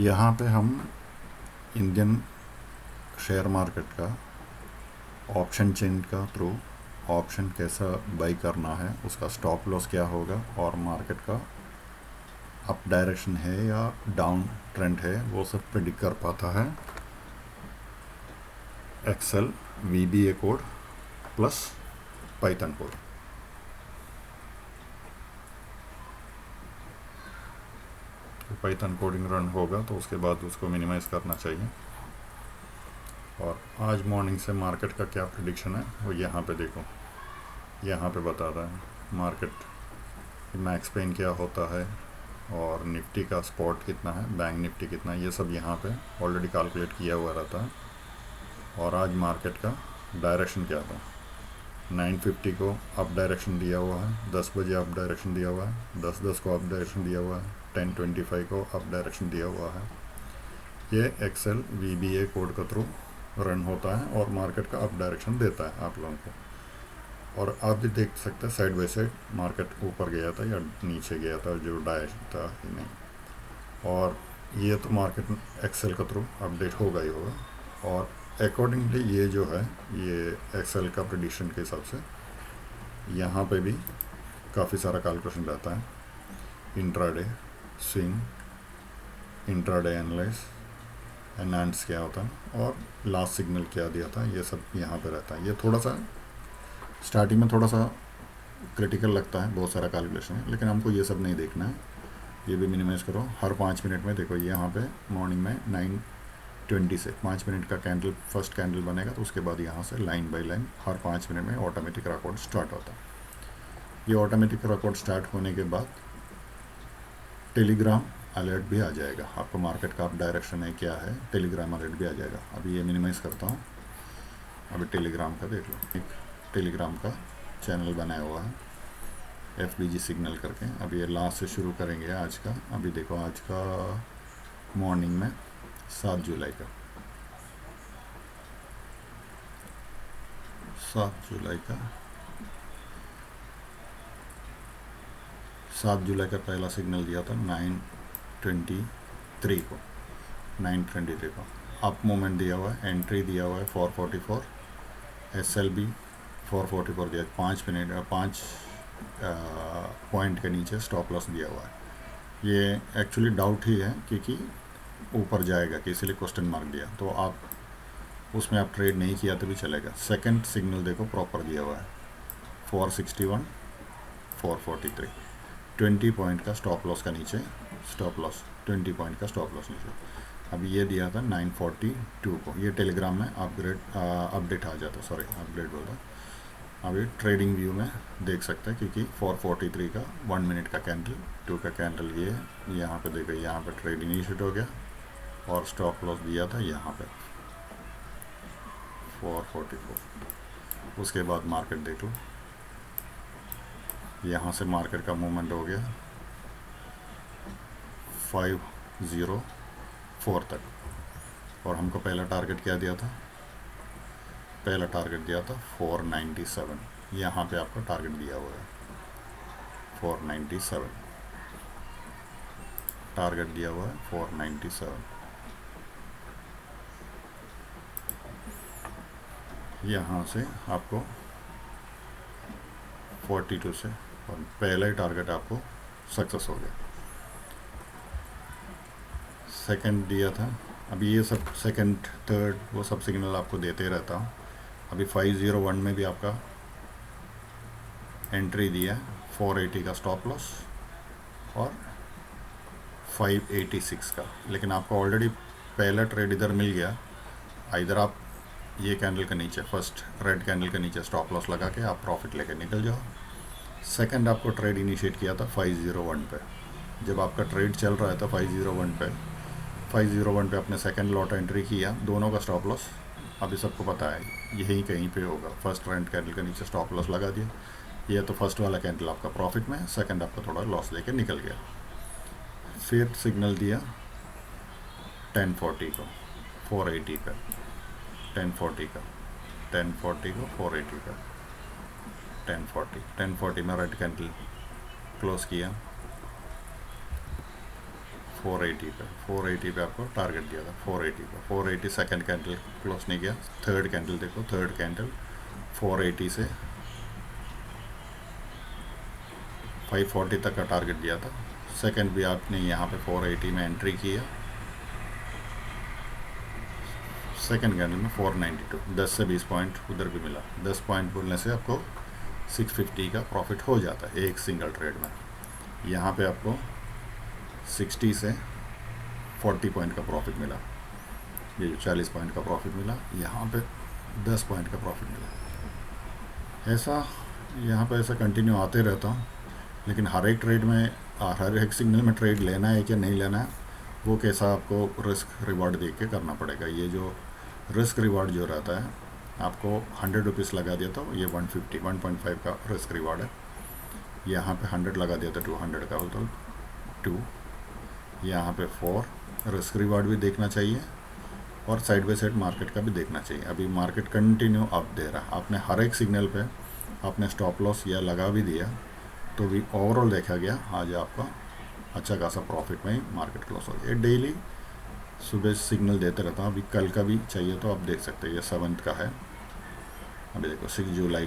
यहाँ पे हम इंडियन शेयर मार्केट का ऑप्शन चेन का थ्रू ऑप्शन कैसा बाई करना है, उसका स्टॉप लॉस क्या होगा और मार्केट का अप डायरेक्शन है या डाउन ट्रेंड है वो सब प्रिडिक्ट कर पाता है Excel VBA code plus Python code. Python coding run होगा तो उसके बाद उसको मिनिमाइज़ करना चाहिए। और आज मॉर्निंग से मार्केट का क्या प्रिडिक्शन है वो यहाँ पे देखो, यहाँ पे बताता है मार्केट मैक्स पेन क्या होता है और निफ्टी का स्पॉट कितना है, बैंक निफ्टी कितना है, ये सब यहाँ पे ऑलरेडी कैलकुलेट किया हुआ रहता है। और आज मार्केट का डायरेक्शन क्या था, 950 को अप डायरेक्शन दिया हुआ है, 10 बजे अप डायरेक्शन दिया हुआ है, 10:10 को अप डायरेक्शन दिया हुआ है, 10:25 को अप डायरेक्शन दिया हुआ है। ये एक्सेल VBA कोड के थ्रू रन होता है और मार्केट का अप डायरेक्शन देता है आप लोगों को। और आप भी देख सकते हैं साइड बाई साइड मार्केट ऊपर गया था या नीचे गया था, जो डायरेक्शन था कि नहीं। और ये तो मार्केट एक्सेल के थ्रू अपडेट होगा ही होगा। और अकॉर्डिंगली ये जो है ये एक्सेल का प्रेडिक्शन के हिसाब से यहाँ पे भी काफ़ी सारा कैलकुलेशन रहता है, intraday, swing, intraday analyse, enhance क्या होता है और लास्ट सिग्नल क्या दिया था, ये सब यहाँ पे रहता है। ये थोड़ा सा स्टार्टिंग में थोड़ा सा क्रिटिकल लगता है, बहुत सारा कैलकुलेशन है, लेकिन हमको ये सब नहीं देखना है। ये भी मिनिमाइज़ करो। हर 5 मिनट में देखो यहाँ पे मॉर्निंग में 9:20 से 5 मिनट का कैंडल फर्स्ट कैंडल बनेगा तो उसके बाद यहाँ से line by line her 5 minute में ऑटोमेटिक रिकॉर्ड स्टार्ट होता है। ये ऑटोमेटिक रिकॉर्ड स्टार्ट होने के बाद टेलीग्राम अलर्ट भी आ जाएगा, आपको मार्केट का आप डायरेक्शन है क्या है, टेलीग्राम अलर्ट भी आ जाएगा। अभी ये मिनिमाइज़ करता हूँ। अभी टेलीग्राम का देख लो, एक टेलीग्राम का चैनल बनाया हुआ है FBG सिग्नल करके। अभी ये लास्ट से शुरू करेंगे आज का। अभी देखो आज का मॉर्निंग में 7 जुलाई का 7 जुलाई का पहला सिग्नल दिया था 9:23 को, 9:23 को अप मोमेंट दिया हुआ है, एंट्री दिया हुआ है 444, SLB 444 दिया, 5 पॉइंट के नीचे स्टॉप लॉस दिया हुआ है। ये एक्चुअली डाउट ही है क्योंकि ऊपर जाएगा कि इसलिए क्वेश्चन मार्क दिया, तो आप उसमें आप ट्रेड नहीं किया तो भी चलेगा। सेकंड सिग्नल देखो प्रॉपर दिया हुआ है 461, 443, 20 पॉइंट का स्टॉप लॉस का नीचे, स्टॉप लॉस 20 पॉइंट का स्टॉप लॉस नीचे। अभी ये दिया था 9:42 को। ये टेलीग्राम में अपडेट आ जाता, सॉरी अपडेट बोलता। अभी ट्रेडिंग व्यू में देख सकते हैं क्योंकि 443 का 1 मिनट का कैंडल, 2 का कैंडल ये यहाँ पे देखो, यहाँ पे ट्रेड इनिशिएट हो गया और स्टॉप लॉस दिया था यहाँ पे 444। उसके बाद मार्केट देख लो, यहाँ से मार्केट का मूवमेंट हो गया 504 तक। और हमको पहला टारगेट क्या दिया था, पहला टारगेट दिया था 497। यहाँ पे आपका टारगेट दिया हुआ है 497, टारगेट दिया हुआ है 497। यहाँ से आपको 42 से और पहला ही टारगेट आपको सक्सेस हो गया। सेकंड दिया था, अभी ये सब सेकंड थर्ड वो सब सिग्नल आपको देते रहता हूँ। अभी 501 में भी आपका एंट्री दिया, 480 का स्टॉप लॉस और 586 का, लेकिन आपको ऑलरेडी पहला ट्रेड इधर मिल गया। इधर आप ये कैंडल के नीचे, फर्स्ट रेड कैंडल के नीचे स्टॉप लॉस लगा के आप प्रॉफिट लेके निकल जाओ। सेकंड आपको ट्रेड इनिशिएट किया था 501 पे, जब आपका ट्रेड चल रहा था 501 पे आपने सेकंड लॉट एंट्री किया, दोनों का स्टॉप लॉस अभी सबको पता है यही कहीं पे होगा। फर्स्ट रेड कैंडल के नीचे स्टॉप लॉस लगा दिया, ये तो फर्स्ट वाला कैंडल आपका प्रॉफिट में, सेकंड आपका थोड़ा लॉस लेके निकल गया। फिर सिग्नल दिया 1040 को 480 का, 1040 का 1040 को 480 का 1040 में रेड कैंडल क्लोज किया 480 पे आपको टारगेट दिया था 480 पे। 480 सेकंड कैंडल क्लोज नहीं किया। थर्ड कैंडल देखो, थर्ड कैंडल 480 से 540 तक का टारगेट दिया था। सेकंड भी आपने यहाँ पे 480 में एंट्री किया। सेकंड कैंडल में 492, 10 से 20 पॉइंट उधर भी मिला। 10 पॉइंट बोलने से आपको 650 का प्रॉफिट हो जाता है एक सिंगल ट्रेड में। यहाँ पे आपको 60 से 40 पॉइंट का प्रॉफिट मिला। ये जो 40 पॉइंट का प्रॉफिट मिला, यहाँ पे 10 पॉइंट का प्रॉफिट मिला। ऐसा यहाँ पे ऐसा कंटिन्यू आते रहता हूँ, लेकिन हर एक ट्रेड में, हर एक सिग्नल में ट्रेड लेना है कि नहीं लेना है, वो कैसा आपको रिस्क रिवॉर्ड देख के करना पड़ेगा। ये जो रिस्क रिवॉर्ड जो रहता है, आपको 100 रुपीज़ लगा दिया तो ये 1.5 का रिस्क रिवॉर्ड है। यहाँ पे 100 लगा दिया तो 200 का, तो 2। यहाँ पे 4 रिस्क रिवॉर्ड भी देखना चाहिए और साइड बाई साइड मार्केट का भी देखना चाहिए। अभी मार्केट कंटिन्यू अप दे रहा, आपने हर एक सिग्नल पे आपने स्टॉप लॉस या लगा भी दिया तो भी ओवरऑल देखा गया आज आपका अच्छा खासा प्रॉफिट में ही मार्केट क्लोज हो गया। डेली सुबह सिग्नल देते रहता हूँ। अभी कल का भी चाहिए तो आप देख सकते हैं, ये 7 का है। अभी देखो 6 जुलाई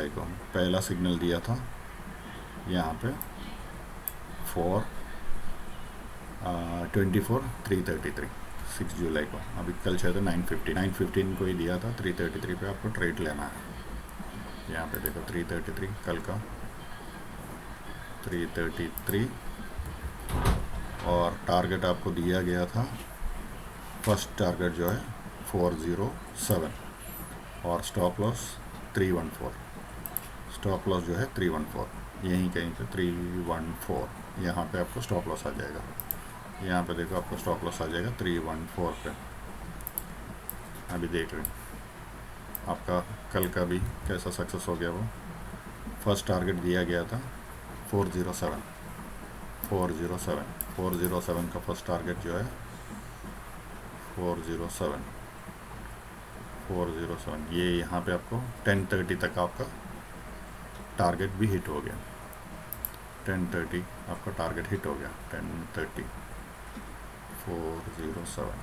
को पहला सिग्नल दिया था यहाँ पे 4:24:333 6 जुलाई को। अभी कल शायद 9:15 को ही दिया था। 333 पे आपको ट्रेड लेना है। यहाँ पे देखो 333 कल का 333, और टारगेट आपको दिया गया था, फर्स्ट टारगेट जो है 407 और स्टॉप लॉस 314। स्टॉप लॉस जो है 314, यहीं कहीं पे 314, यहाँ पे आपको स्टॉप लॉस आ जाएगा। यहाँ पे देखो आपको स्टॉप लॉस आ जाएगा 314 पे। अभी देख रहे हैं आपका कल का भी कैसा सक्सेस हो गया। वो फर्स्ट टारगेट दिया गया था 407 का फर्स्ट टारगेट जो है 407, ये यहाँ पे आपको 10:30 तक आपका टारगेट भी हिट हो गया। 10:30 आपका टारगेट हिट हो गया। 10:30 407।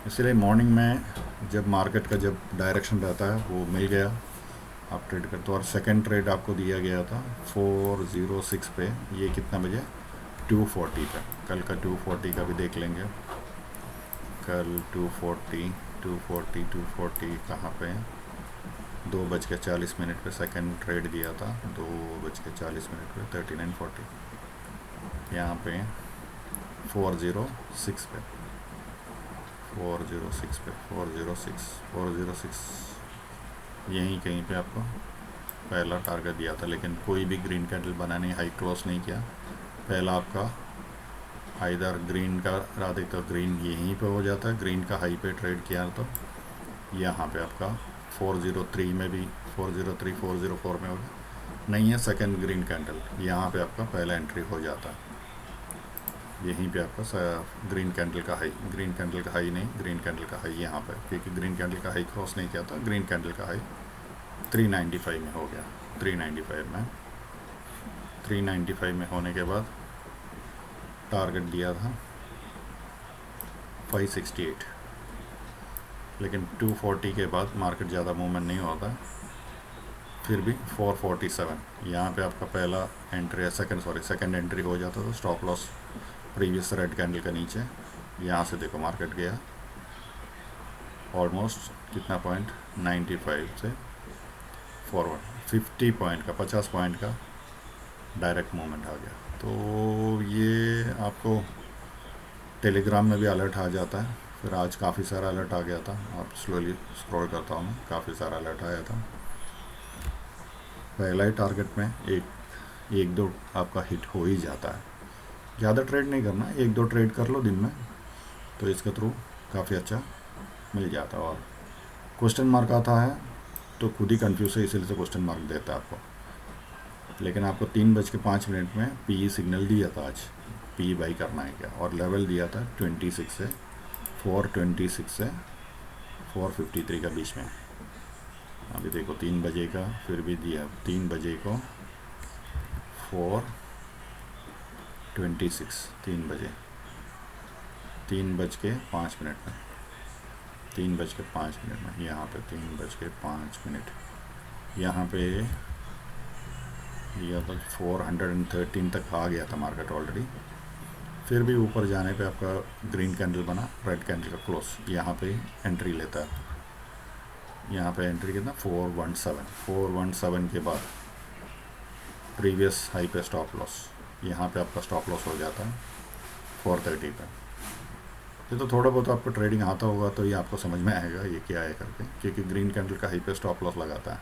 इसलिए मॉर्निंग में जब मार्केट का जब डायरेक्शन रहता है वो मिल गया, आप ट्रेड करते हो। और सेकंड ट्रेड आपको दिया गया था 406 पे, ये कितना बजे 240 पे। कल का 240 का भी देख लेंगे। कल 240 कहाँ पे, 2:40 पे सेकंड ट्रेड दिया था। 2:40 पे 3940, यहाँ पे 406 पे 406 यहीं कहीं पे आपको पहला टारगेट दिया था, लेकिन कोई भी ग्रीन कैंडल बना नहीं, हाई क्रॉस नहीं किया। पहला आपका इधर ग्रीन का राधे तो ग्रीन यहीं पे हो जाता है, ग्रीन का हाई पे ट्रेड किया तो यहाँ पे आपका 403 में भी 403 404 में होगा नहीं है। सेकंड ग्रीन कैंडल यहाँ पे आपका पहला एंट्री हो जाता है। यहीं पे आपका ग्रीन कैंडल का हाई, ग्रीन कैंडल का हाई नहीं, ग्रीन कैंडल का हाई यहाँ पे, क्योंकि ग्रीन कैंडल का हाई क्रॉस नहीं किया था। ग्रीन कैंडल का हाई 395 में हो गया। 395 में होने के बाद टारगेट दिया था 568, लेकिन 240 के बाद मार्केट ज़्यादा मूवमेंट नहीं होता, फिर भी 447 यहाँ पे आपका पहला एंट्री सेकंड एंट्री हो जाता था। Stop loss previous red candle के नीचे, यहाँ से देखो मार्केट गया ऑलमोस्ट कितना पॉइंट 95 से फॉरवर्ड 50 पॉइंट का 50 पॉइंट का डायरेक्ट मूवमेंट आ गया। तो ये आपको टेलीग्राम में भी अलर्ट आ जाता है। फिर आज काफ़ी सारा अलर्ट आ गया था, आप स्लोली स्क्रॉल करता हूँ, काफ़ी सारा अलर्ट आया था। पहला ही टारगेट में एक दो आपका हिट हो ही जाता है। ज़्यादा ट्रेड नहीं करना, 1-2 ट्रेड कर लो दिन में, तो इसके थ्रू काफ़ी अच्छा मिल जाता है। और क्वेश्चन मार्क आता है तो खुद ही कंफ्यूज है, इसीलिए से क्वेश्चन मार्क देता है आपको। लेकिन आपको 3:05 में पी सिग्नल दिया था आज, पी बाई करना है क्या, और लेवल दिया था 426 से 453 का बीच में। अभी देखो 3 बजे का फिर भी दिया, 3 बजे को 4:26 3 बजे 3:05 में 3:05 में यहाँ पे 3:05 यहाँ पे यह तो 413 तक आ गया था मार्केट ऑलरेडी। फिर भी ऊपर जाने पे आपका ग्रीन कैंडल बना, रेड कैंडल का क्लोज, यहाँ पे एंट्री लेता है। यहाँ पे एंट्री कितना 417 के बाद प्रीवियस हाई पे स्टॉप लॉस, यहाँ पे आपका स्टॉप लॉस हो जाता है 430 पे। ये तो थोड़ा बहुत आपको ट्रेडिंग आता होगा तो ये आपको समझ में आएगा ये क्या है करके, क्योंकि ग्रीन कैंडल का हाई पे स्टॉप लॉस लगाता है।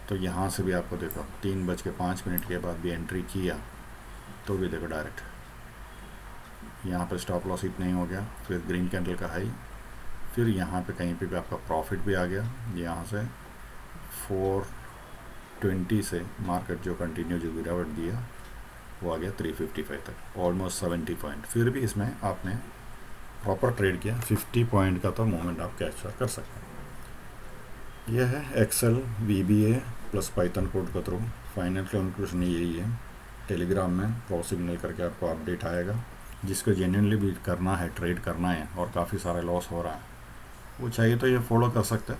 तो यहाँ से भी आपको देखो 3:05 के बाद भी एंट्री किया तो भी देखो डायरेक्ट यहाँ पे स्टॉप लॉस इतना ही हो गया, फिर ग्रीन कैंडल का हाई, फिर यहाँ पे कहीं पे भी आपका प्रॉफिट भी आ गया। यहाँ से 420 से मार्केट जो कंटिन्यू जो गिरावट दिया वो आ गया 355 तक, ऑलमोस्ट 70 पॉइंट। फिर भी इसमें आपने प्रॉपर ट्रेड किया, 50 पॉइंट का तो मूवमेंट आप कैप्चर कर सकते हैं। यह है Excel VBA plus Python code के थ्रू। फाइनल कंक्लूजन यही है, टेलीग्राम में प्रो सिग्नल करके आपको अपडेट आएगा। जिसको जेन्युइनली भी करना है, ट्रेड करना है और काफ़ी सारा लॉस हो रहा है, वो चाहिए तो ये फॉलो कर सकते हैं।